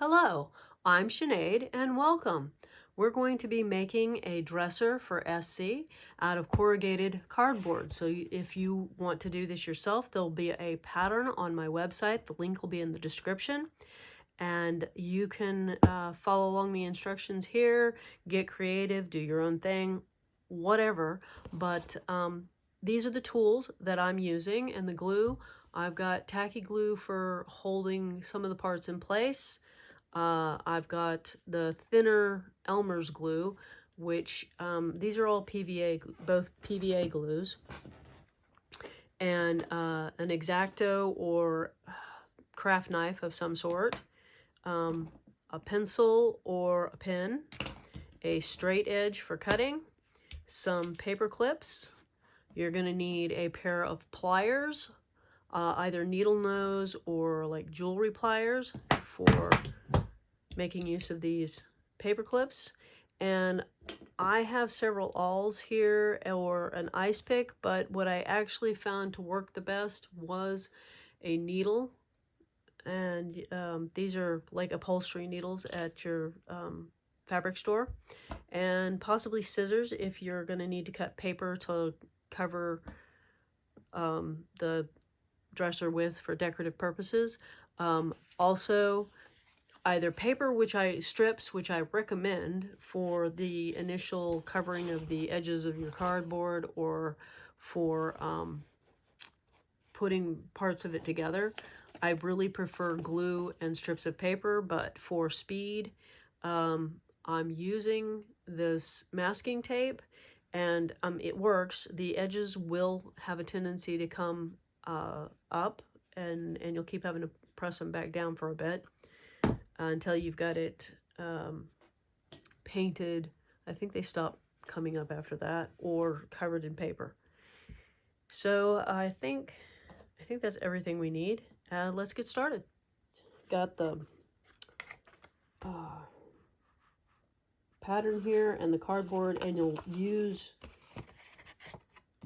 Hello, I'm Sinead and welcome. We're going to be making a dresser for Escee out of corrugated cardboard. So if you want to do this yourself, there'll be a pattern on my website. The link will be in the description. And you can follow along the instructions here, get creative, do your own thing, whatever. But these are the tools that I'm using, and the glue. I've got tacky glue for holding some of the parts in place. I've got the thinner Elmer's glue, which these are all PVA, both PVA glues, and an X-Acto or craft knife of some sort, a pencil or a pen, a straight edge for cutting, some paper clips. You're going to need a pair of pliers, either needle nose or like jewelry pliers for making use of these paper clips. And I have several awls here or an ice pick, but what I actually found to work the best was a needle. And these are like upholstery needles at your fabric store, and possibly scissors if you're going to need to cut paper to cover the dresser with for decorative purposes. Also, either paper, strips, which I recommend for the initial covering of the edges of your cardboard, or for putting parts of it together. I really prefer glue and strips of paper, but for speed, I'm using this masking tape, and it works. The edges will have a tendency to come up, and you'll keep having to press them back down for a bit until you've got it painted. I think they stop coming up after that, or covered in paper. So I think that's everything we need. Let's get started. Got the pattern here and the cardboard, and you'll use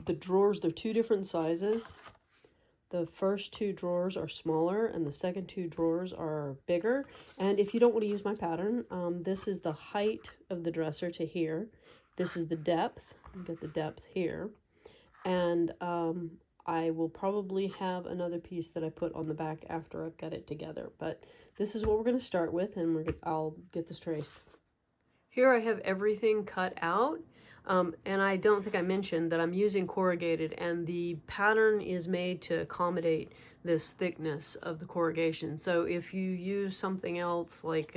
the drawers. They're two different sizes. The first two drawers are smaller and the second two drawers are bigger. And if you don't want to use my pattern, this is the height of the dresser to here. This is the depth. You get the depth here. And I will probably have another piece that I put on the back after I've got it together. But this is what we're going to start with, and I'll get this traced. Here I have everything cut out. And I don't think I mentioned that I'm using corrugated, and the pattern is made to accommodate this thickness of the corrugation. So if you use something else like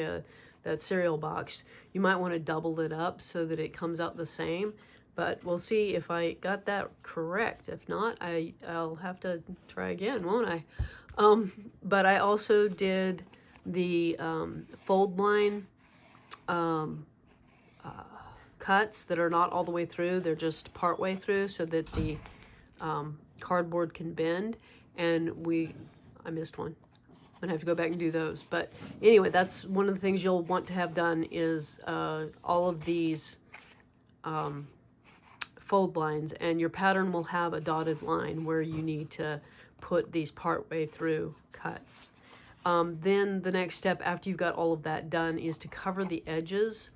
that cereal box, you might want to double it up so that it comes out the same. But we'll see if I got that correct. If not, I'll have to try again, won't I? But I also did the fold line cuts that are not all the way through. They're just part way through so that the cardboard can bend. And I missed one. I'm gonna have to go back and do those. But anyway, that's one of the things you'll want to have done is all of these fold lines, and your pattern will have a dotted line where you need to put these part way through cuts. Then the next step after you've got all of that done is to cover the edges.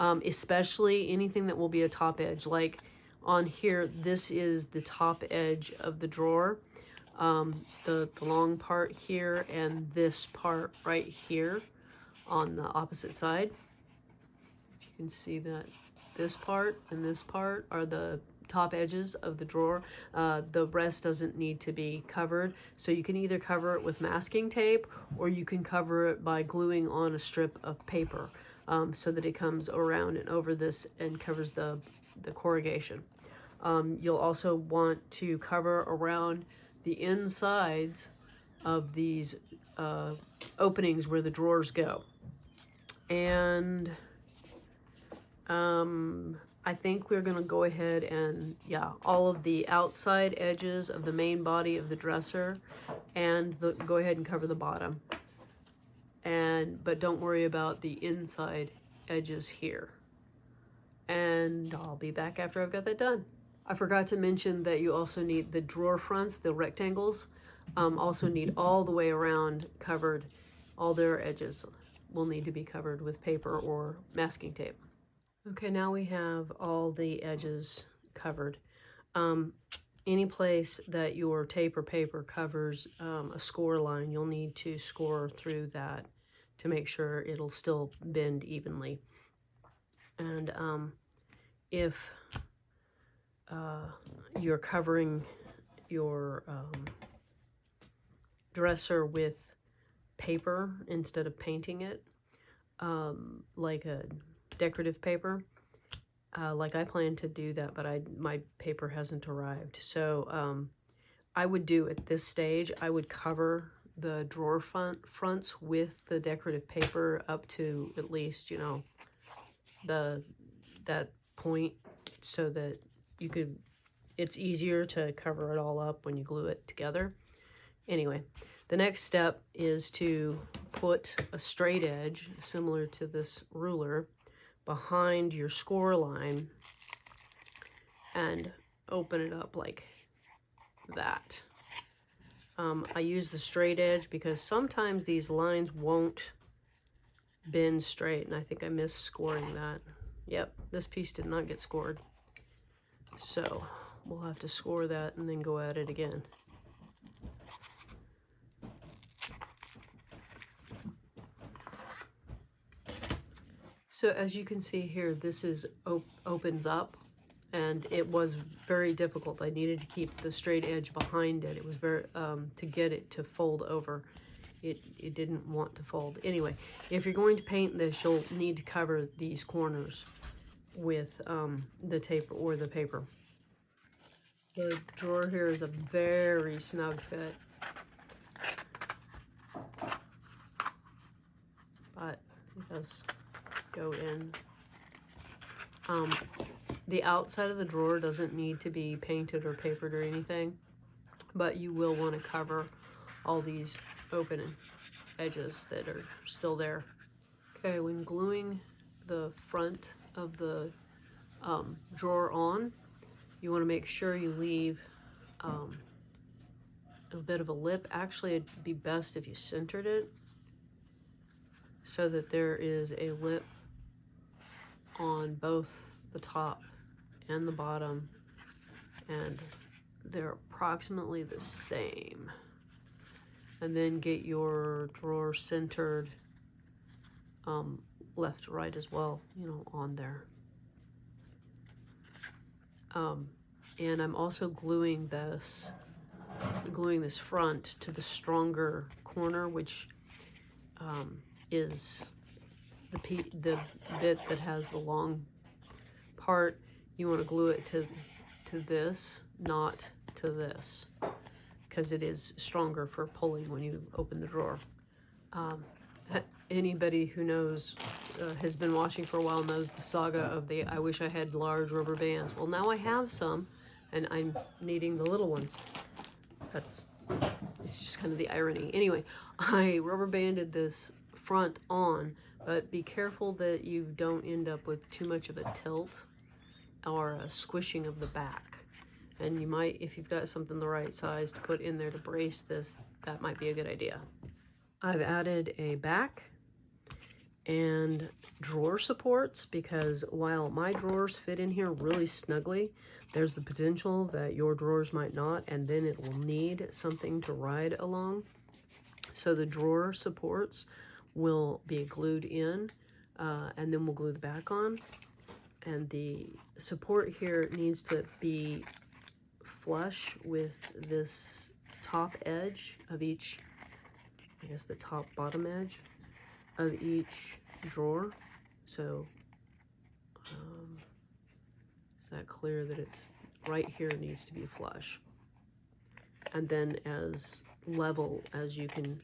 Especially anything that will be a top edge. Like on here, this is the top edge of the drawer, the long part here, and this part right here on the opposite side. If you can see that this part and this part are the top edges of the drawer. The rest doesn't need to be covered. So you can either cover it with masking tape, or you can cover it by gluing on a strip of paper. So that it comes around and over this and covers the corrugation. You'll also want to cover around the insides of these openings where the drawers go. And I think we're going to go ahead and, all of the outside edges of the main body of the dresser, and go ahead and cover the bottom. But don't worry about the inside edges here. And I'll be back after I've got that done. I forgot to mention that you also need the drawer fronts, the rectangles, also need all the way around covered, all their edges. will need to be covered with paper or masking tape. Okay, now we have all the edges covered. Any place that your tape or paper covers a score line, you'll need to score through that to make sure it'll still bend evenly. And if you're covering your dresser with paper instead of painting it, like a decorative paper, like I plan to do that, but my paper hasn't arrived. So I would do at this stage, I would cover the drawer fronts with the decorative paper up to at least, you know, that point, so that you could, it's easier to cover it all up when you glue it together. Anyway, the next step is to put a straight edge, similar to this ruler, behind your score line and open it up like that. I use the straight edge because sometimes these lines won't bend straight, and I think I missed scoring that. Yep, this piece did not get scored. So we'll have to score that and then go at it again. So as you can see here, this is opens up, and it was very difficult. I needed to keep the straight edge behind it. It was very, to get it to fold over. It didn't want to fold. Anyway, if you're going to paint this, you'll need to cover these corners with the tape or the paper. The drawer here is a very snug fit, but it does go in. The outside of the drawer doesn't need to be painted or papered or anything, but you will want to cover all these open edges that are still there. Okay, when gluing the front of the drawer on, you want to make sure you leave a bit of a lip. Actually, it'd be best if you centered it so that there is a lip on both the top and the bottom, and they're approximately the same. And then get your drawer centered left to right as well, you know, on there. And I'm also gluing this front to the stronger corner, which is the bit that has the long part. You want to glue it to this, not to this, because it is stronger for pulling when you open the drawer. Anybody who knows, has been watching for a while, knows the saga of the I wish I had large rubber bands. Well, now I have some, and I'm needing the little ones. It's just kind of the irony. Anyway, I rubber banded this front on, but be careful that you don't end up with too much of a tilt or a squishing of the back. And you might, if you've got something the right size to put in there to brace this, that might be a good idea. I've added a back and drawer supports, because while my drawers fit in here really snugly, there's the potential that your drawers might not, and then it will need something to ride along. So the drawer supports will be glued in, and then we'll glue the back on. And the support here needs to be flush with this top edge of each, I guess the top bottom edge of each drawer. So is that clear that it's right here needs to be flush? And then as level as you can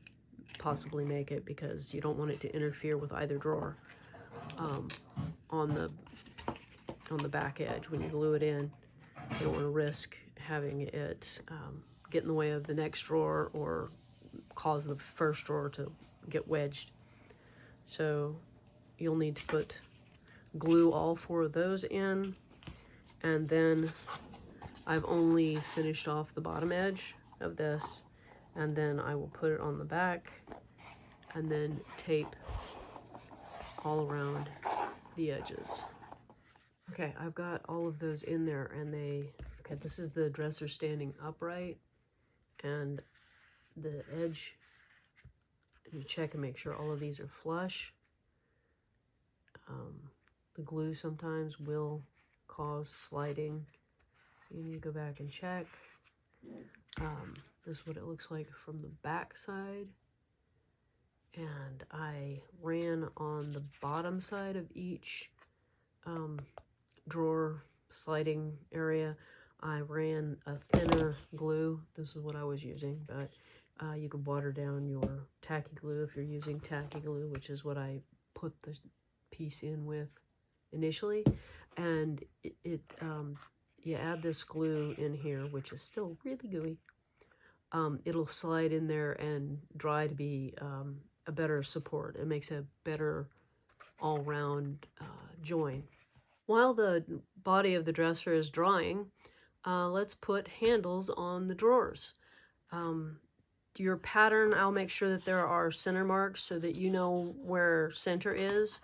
possibly make it, because you don't want it to interfere with either drawer. On the back edge, when you glue it in, you don't want to risk having it get in the way of the next drawer or cause the first drawer to get wedged. So you'll need to glue all 4 of those in, and then I've only finished off the bottom edge of this, and then I will put it on the back and then tape all around the edges. Okay, I've got all of those in there, and okay, this is the dresser standing upright, and the edge, you check and make sure all of these are flush. The glue sometimes will cause sliding, so you need to go back and check. This is what it looks like from the back side. And I ran on the bottom side of each drawer sliding area. I ran a thinner glue. This is what I was using, but you could water down your tacky glue if you're using tacky glue, which is what I put the piece in with initially. And you add this glue in here, which is still really gooey. It'll slide in there and dry to be a better support. It makes a better all-round join. While the body of the dresser is drying, let's put handles on the drawers. Your pattern, I'll make sure that there are center marks so that you know where center is.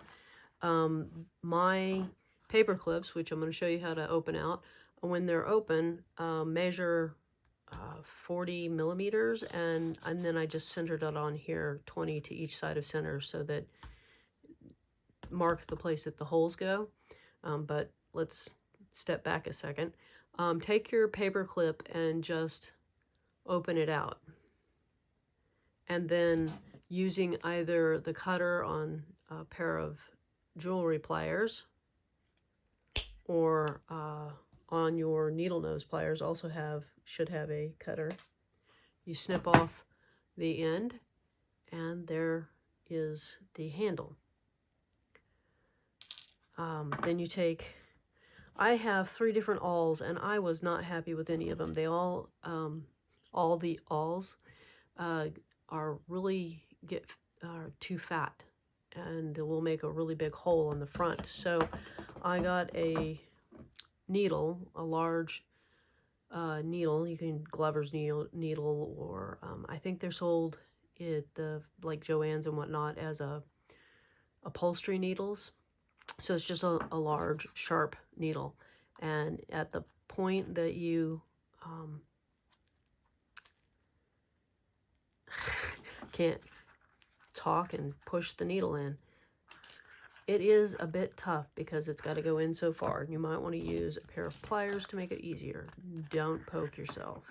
My paper clips, which I'm going to show you how to open out, when they're open, measure 40 millimeters, and then I just centered it on here, 20 to each side of center, so that mark the place that the holes go. But let's step back a second. Take your paper clip and just open it out, and then using either the cutter on a pair of jewelry pliers or on your needle nose pliers, should have a cutter. You snip off the end, and there is the handle. Then you take, I have 3 different awls, and I was not happy with any of them. They all the awls are really too fat, and it will make a really big hole in the front. So I got a needle, a large needle. You can Glover's needle, or I think they're sold at like Joann's and whatnot as upholstery needles. So it's just a large sharp needle, and at the point that you can't talk and push the needle in, it is a bit tough because it's got to go in so far. You might want to use a pair of pliers to make it easier. Don't poke yourself.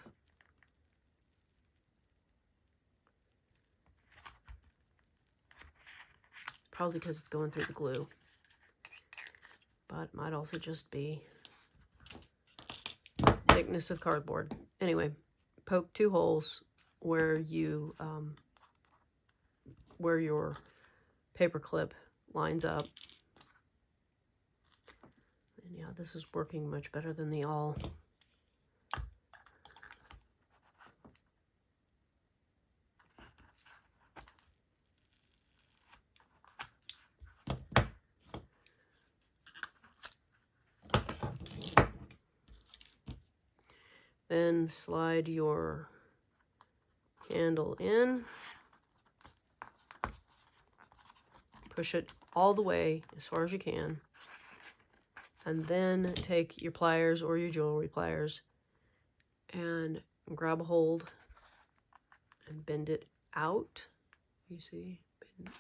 Probably because it's going through the glue, but it might also just be thickness of cardboard. Anyway, poke 2 holes where you where your paper clip lines up. And yeah, this is working much better than the awl. Then slide your handle in. Push it all the way as far as you can. And then take your pliers or your jewelry pliers and grab a hold and bend it out. You see, bend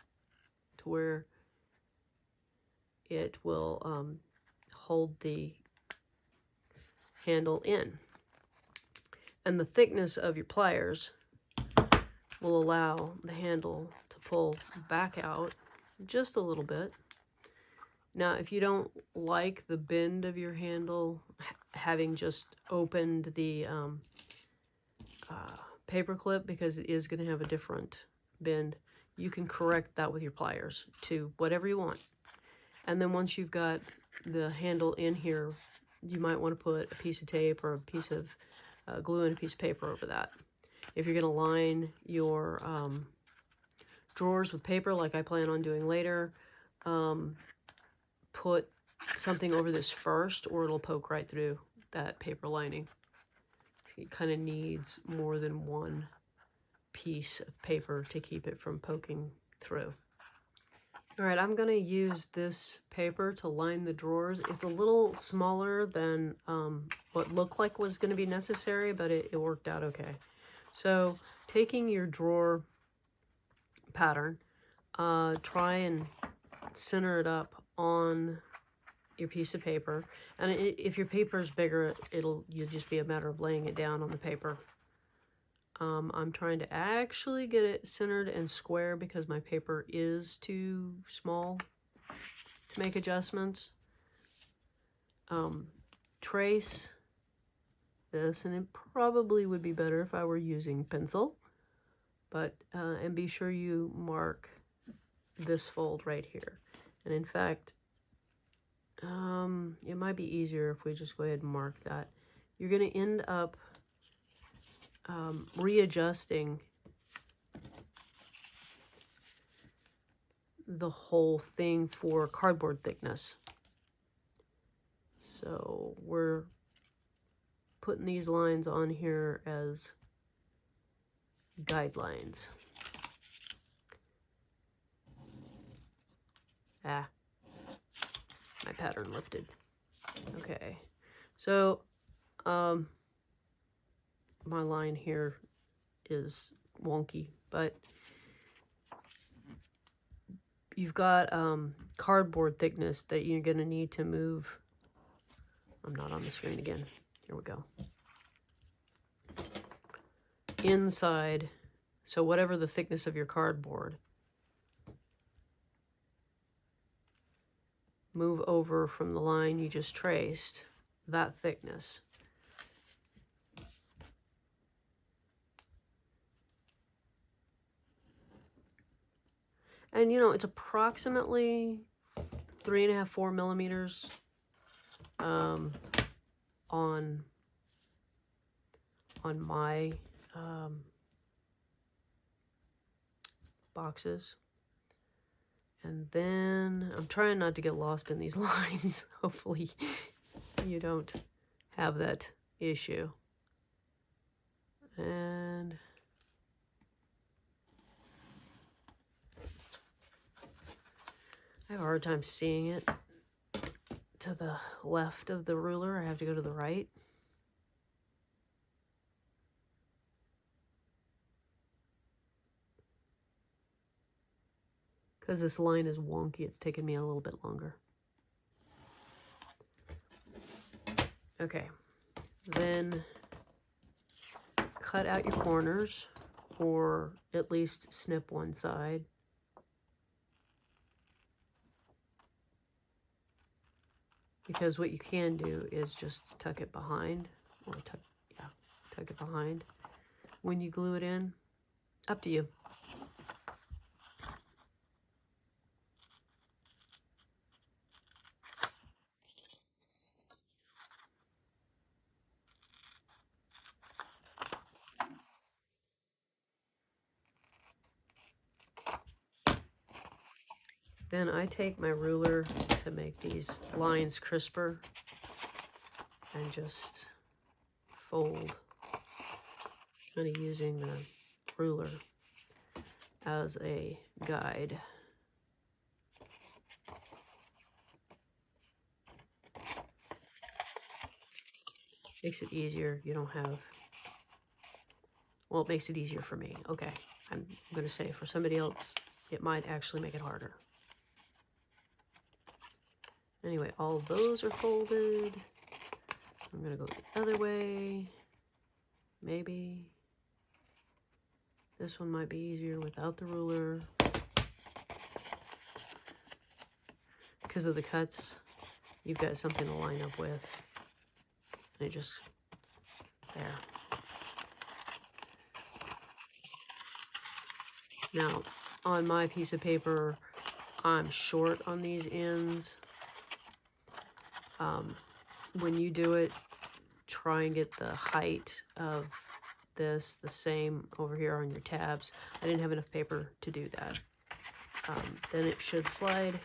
to where it will hold the handle in. And the thickness of your pliers will allow the handle to pull back out just a little bit. Now, if you don't like the bend of your handle, having just opened the paper clip, because it is going to have a different bend, you can correct that with your pliers to whatever you want. And then once you've got the handle in here, you might want to put a piece of tape or a piece of glue and a piece of paper over that. If you're going to line your drawers with paper, like I plan on doing later, put something over this first, or it'll poke right through that paper lining. It kind of needs more than one piece of paper to keep it from poking through. All right, I'm gonna use this paper to line the drawers. It's a little smaller than what looked like was gonna be necessary, but it worked out okay. So taking your drawer pattern, try and center it up on your piece of paper. And if your paper is bigger, you'll just be a matter of laying it down on the paper. I'm trying to actually get it centered and square because my paper is too small to make adjustments. Trace this, and it probably would be better if I were using pencil, but and be sure you mark this fold right here. And in fact, it might be easier if we just go ahead and mark that. You're going to end up readjusting the whole thing for cardboard thickness. So we're putting these lines on here as guidelines. Ah, my pattern lifted. Okay, so my line here is wonky, but you've got cardboard thickness that you're going to need to move. I'm not on the screen again. Here we go. Inside, so whatever the thickness of your cardboard, move over from the line you just traced, that thickness. And you know, it's approximately 3.5, 4 millimeters on my boxes. And then I'm trying not to get lost in these lines. Hopefully you don't have that issue. And I have a hard time seeing it to the left of the ruler. I have to go to the right. Because this line is wonky, it's taken me a little bit longer. Okay, then cut out your corners, or at least snip one side. Because what you can do is just tuck it behind, or tuck it behind. When you glue it in, up to you. Then I take my ruler to make these lines crisper and just fold, kind of using the ruler as a guide. Makes it easier. You don't have, well, it makes it easier for me. Okay, I'm going to say for somebody else, it might actually make it harder. Anyway, all of those are folded. I'm going to go the other way. Maybe this one might be easier without the ruler. Because of the cuts, you've got something to line up with. And it just, there. Now, on my piece of paper, I'm short on these ends. When you do it, try and get the height of this the same over here on your tabs. I didn't have enough paper to do that. Then it should slide.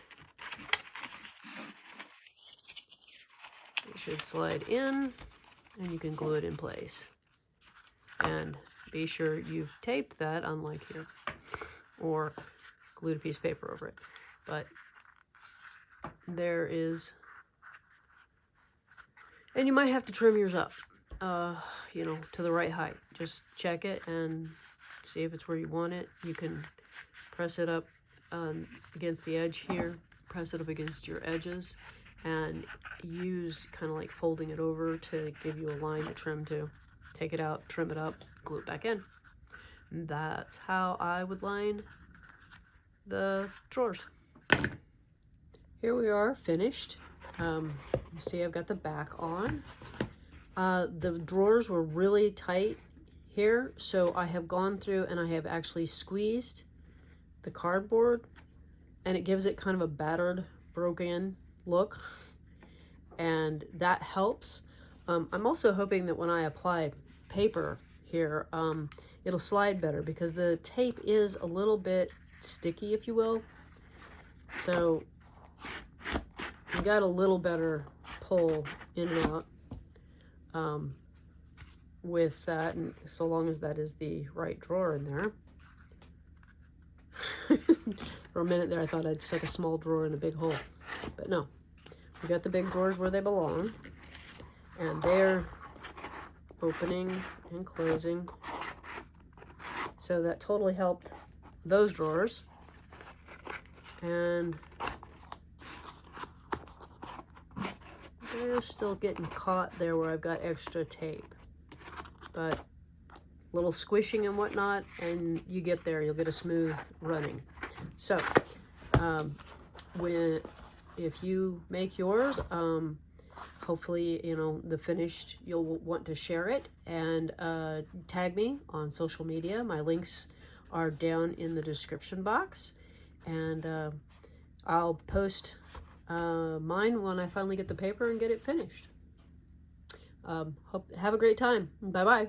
It should slide in, and you can glue it in place. And be sure you've taped that, unlike here, or glued a piece of paper over it. but there is, and you might have to trim yours up, you know, to the right height. Just check it and see if it's where you want it. You can press it up against the edge here, press it up against your edges, and use kind of like folding it over to give you a line to trim to. Take it out, trim it up, glue it back in. And that's how I would line the drawers. Here we are, finished. You see I've got the back on. The drawers were really tight here, so I have gone through and I have actually squeezed the cardboard, and it gives it kind of a battered, broken look, and that helps. I'm also hoping that when I apply paper here, it'll slide better, because the tape is a little bit sticky, if you will. So you got a little better pull in and out with that, and so long as that is the right drawer in there. For a minute there I thought I'd stuck a small drawer in a big hole, but no, we got the big drawers where they belong, and they're opening and closing, so that totally helped those drawers. And they're still getting caught there where I've got extra tape, but a little squishing and whatnot, and you get there, you'll get a smooth running. So if you make yours, hopefully, you know, the finished, you'll want to share it and tag me on social media. My links are down in the description box, and I'll post mine when I finally get the paper and get it finished. Have a great time. Bye-bye.